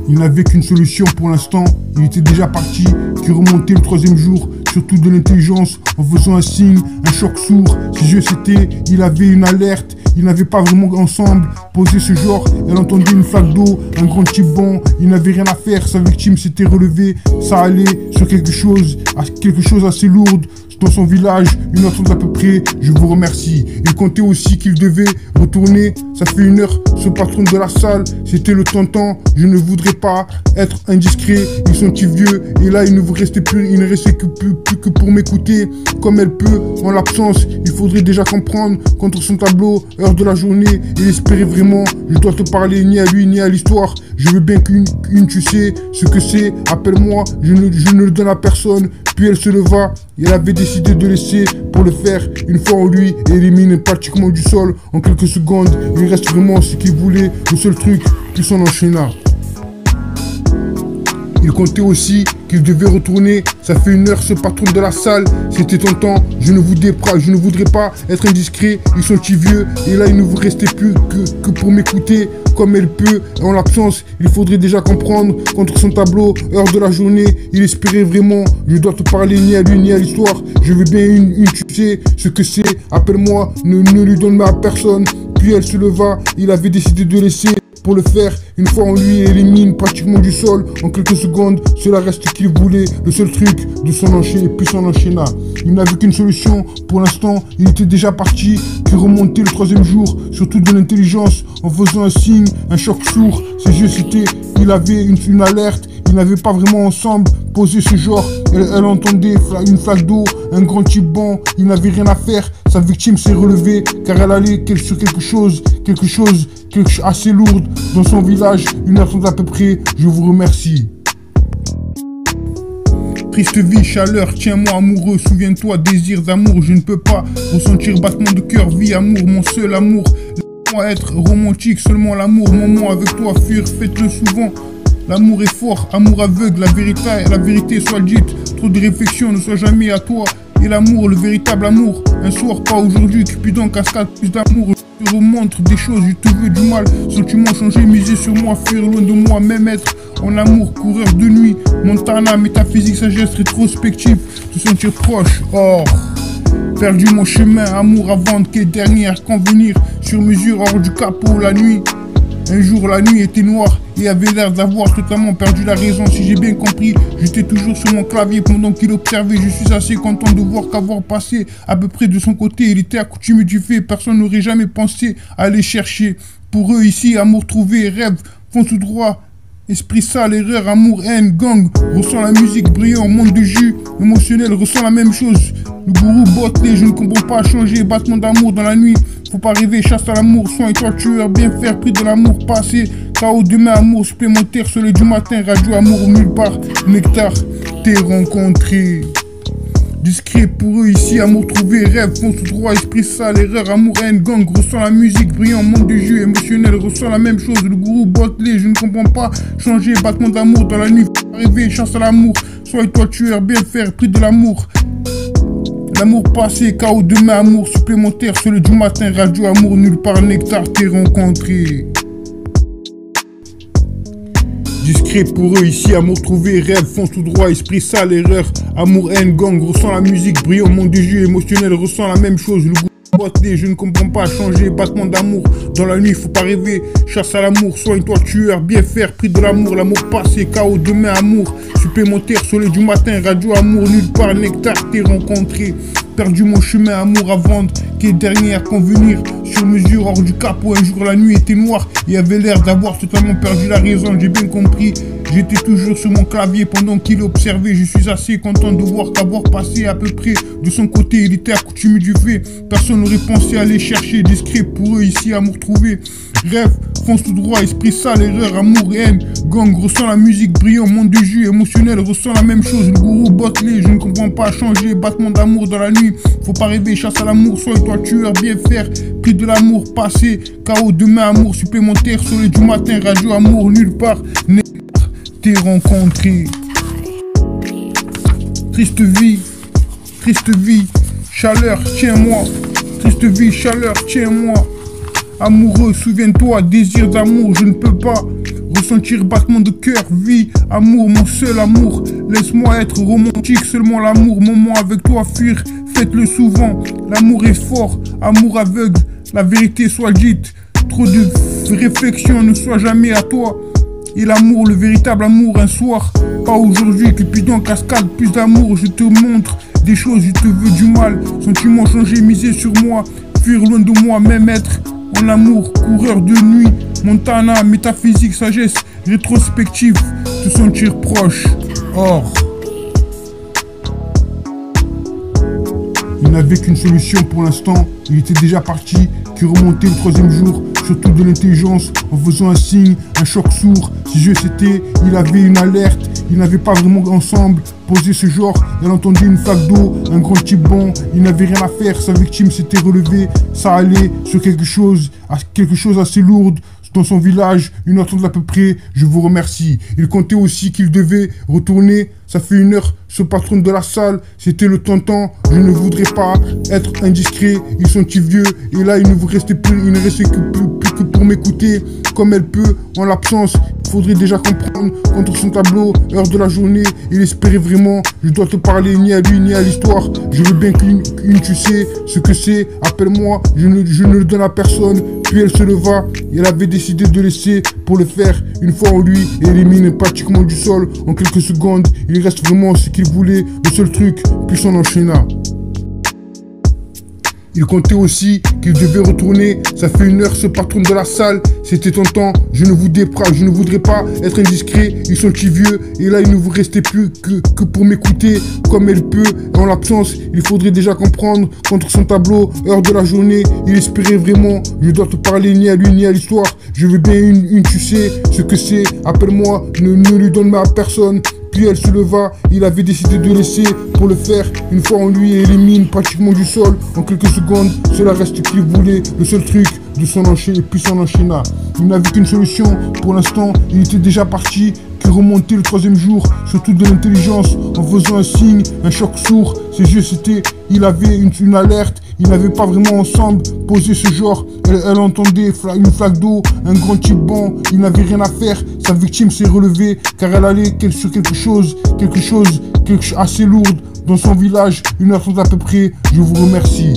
Il n'avait qu'une solution pour l'instant, il était déjà parti, qui remontait le troisième jour, surtout de l'intelligence, en faisant un signe, un choc sourd. Ses yeux c'était, il avait une alerte, ils n'avaient pas vraiment ensemble posé ce genre, elle entendait une flaque d'eau, un grand type bon, il n'avait rien à faire, sa victime s'était relevée, ça allait sur quelque chose assez lourde. Dans son village, une attente à peu près, je vous remercie. Il comptait aussi qu'il devait retourner, ça fait 1 heure, ce patron de la salle, c'était le tonton, je ne voudrais pas être indiscret, ils sont petits vieux, et là il ne vous restait plus, il ne restait plus que pour m'écouter, comme elle peut, en l'absence, il faudrait déjà comprendre, contre son tableau, heure de la journée, il espérait vraiment, je dois te parler ni à lui ni à l'histoire, je veux bien qu'une tu sais ce que c'est, appelle-moi, je ne le donne à personne. Puis elle se leva et elle avait décidé de laisser pour le faire. Une fois en lui, élimine pratiquement du sol. En quelques secondes, il reste vraiment ce qu'il voulait. Le seul truc, puis s'en enchaîna. Il comptait aussi qu'il devait retourner. Ça fait 1 heure, ce patron de la salle, c'était tonton. Je ne voudrais pas être indiscret. Ils sont petits vieux et là il ne vous restait plus que pour m'écouter. Comme elle peut, et en l'absence, il faudrait déjà comprendre. Contre son tableau, heure de la journée, il espérait vraiment. Je dois te parler ni à lui ni à l'histoire. Je veux bien une tu sais ce que c'est. Appelle-moi, ne lui donne à personne. Puis elle se leva, il avait décidé de laisser pour le faire. Une fois en lui, élimine pratiquement du sol. En quelques secondes, cela reste qu'il voulait. Le seul truc de son enchaîner, puis son enchaîna. Il n'avait qu'une solution. Pour l'instant, il était déjà parti. Qui remontait le troisième jour, surtout de l'intelligence, en faisant un signe, un choc sourd. Ses yeux c'était, il avait une alerte. Ils n'avaient pas vraiment ensemble posé ce genre. Elle entendait une flaque d'eau, un grand type bon, il n'avait rien à faire. Sa victime s'est relevée car elle allait sur quelque chose assez lourd dans son village. Une attente à peu près, je vous remercie. Triste vie, chaleur, tiens-moi amoureux, souviens-toi, désir d'amour, je ne peux pas ressentir battement de cœur, vie, amour, mon seul amour. Laisse-moi être romantique, seulement l'amour, moment avec toi, fuir, faites-le souvent. L'amour est fort, amour aveugle, la vérité soit dite, trop de réflexion ne soit jamais à toi. Et l'amour, le véritable amour, un soir, pas aujourd'hui, Cupidon cascade plus d'amour. Je te remontre des choses, je te veux du mal, sentiments changés, miser sur moi, fuir loin de moi, même être en amour, coureur de nuit, Montana, métaphysique, sagesse, rétrospective, se sentir proche, or. Perdu mon chemin, amour à vendre, quelle dernière convenir, sur mesure, hors du capot, la nuit. Un jour la nuit était noire et avait l'air d'avoir totalement perdu la raison. Si j'ai bien compris, j'étais toujours sur mon clavier pendant qu'il observait. Je suis assez content de voir qu'avoir passé à peu près de son côté, il était accoutumé du fait. Personne n'aurait jamais pensé à aller chercher. Pour eux ici, amour trouvé, rêve, font tout droit. Esprit sale, erreur, amour, haine, gang, ressent la musique brillant, monde de jus, émotionnel, ressent la même chose. Le gourou botté, je ne comprends pas changer, battement d'amour dans la nuit. Faut pas rêver, chasse à l'amour, soin et toi tueur, bien faire, prix de l'amour passé. KO demain, amour supplémentaire, soleil du matin, radio, amour nulle part, nectar, t'es rencontré. Discret pour eux ici, amour trouvé, rêve, fonce tout droit, esprit sale, erreur, amour, haine, gang, ressent la musique, brillant, monde de jus, émotionnel, ressent la même chose, le gourou bottelé, je ne comprends pas, changer, battement d'amour dans la nuit, rêver, chasse à l'amour, sois toi tueur, bien faire, prix de l'amour. L'amour passé, KO demain, amour supplémentaire, soleil du matin, radio, amour, nulle part, nectar, t'es rencontré. Discret pour eux ici, amour trouvé, rêve, fonce tout droit, esprit sale, erreur, amour, haine, gang, ressent la musique, brillant, monde de jus, émotionnel, ressent la même chose, le goût botté, je ne comprends pas, changer, battement d'amour, dans la nuit, faut pas rêver, chasse à l'amour, soigne-toi tueur, bien faire, prix de l'amour passé, KO demain, amour, supplémentaire, soleil du matin, radio, amour, nulle part, nectar, t'es rencontré. Perdu mon chemin, amour à vendre, qui est dernier à convenir, sur mesure, hors du capot, un jour la nuit était noire, il avait l'air d'avoir totalement perdu la raison, j'ai bien compris, j'étais toujours sur mon clavier pendant qu'il observait, je suis assez content de voir qu'avoir passé à peu près de son côté, il était accoutumé du fait, personne n'aurait pensé aller chercher, discret pour eux ici, amour trouvé, rêve, fonce tout droit, esprit sale, erreur, amour et haine, gang, ressent la musique brillant, monde de jus, émotionnel, ressent la même chose, le gourou bottelé, je ne comprends pas, changer, battement d'amour dans la nuit, faut pas rêver, chasse à l'amour, sois toi tueur, bien faire, prix de l'amour passé, KO demain, amour supplémentaire, soleil du matin, radio, amour, nulle part, nectar, t'es rencontré. Triste vie, chaleur, tiens-moi, triste vie, chaleur, tiens-moi. amoureux, souviens-toi, désir d'amour, je ne peux pas ressentir battement de cœur, vie, amour, mon seul amour. Laisse-moi être romantique, seulement l'amour, moment avec toi fuir, faites-le souvent. L'amour est fort, amour aveugle, la vérité soit dite. Trop de réflexion ne soit jamais à toi. Et l'amour, le véritable amour, un soir, pas aujourd'hui, Cupidon cascade, plus d'amour, je te montre des choses, je te veux du mal. Sentiments changés, miser sur moi, fuir loin de moi, même être en amour, coureur de nuit, Montana, métaphysique, sagesse, rétrospective, te sentir proche, or. Il n'avait qu'une solution pour l'instant, il était déjà parti, qui remontait le troisième jour, surtout de l'intelligence, en faisant un signe, un choc sourd. Si je c'était, il avait une alerte, ils n'avaient pas vraiment ensemble posé ce genre, elle entendait une flaque d'eau, un grand type bon, il n'avait rien à faire, sa victime s'était relevée, ça allait sur quelque chose assez lourd. Dans son village, une heure trente à peu près, je vous remercie. Il comptait aussi qu'il devait retourner, ça fait une heure, ce patron de la salle, c'était le tonton, je ne voudrais pas être indiscret, ils sont si vieux, et là il ne vous restait plus, il ne restait plus que pour m'écouter, comme elle peut, en l'absence, il faudrait déjà comprendre, contre son tableau, heure de la journée, il espérait vraiment, je dois te parler ni à lui ni à l'histoire, je veux bien qu'une tu sais ce que c'est, appelle-moi, je ne le donne à personne, puis elle se leva, et elle avait décidé de laisser pour le faire, une fois en lui, et élimine pratiquement du sol, en quelques secondes, il reste vraiment ce qu'il voulait, le seul truc, puis s'en enchaîna. Il comptait aussi qu'il devait retourner, ça fait une heure ce patron de la salle, c'était tentant, je ne voudrais pas être indiscret, ils sont si vieux, et là il ne vous restait plus que pour m'écouter, comme elle peut, en l'absence, il faudrait déjà comprendre, contre son tableau, heure de la journée, il espérait vraiment, je dois te parler ni à lui ni à l'histoire, je veux bien une tu sais ce que c'est, appelle-moi, ne lui donne à personne. Puis elle se leva, il avait décidé de laisser pour le faire. Une fois en lui, élimine pratiquement du sol. En quelques secondes, cela reste qu'il voulait. Le seul truc de son enchaîner, puis son enchaîna. Il n'avait qu'une solution. Pour l'instant, il était déjà parti. Qui remontait le troisième jour, surtout de l'intelligence, en faisant un signe, un choc sourd. Ses yeux c'était, il avait une alerte. Ils n'avaient pas vraiment ensemble posé ce genre. Elle entendait une flaque d'eau, un grand type bon. Il n'avait rien à faire. Sa victime s'est relevée car elle allait sur quelque chose assez lourd dans son village. Une heure trente à peu près. Je vous remercie.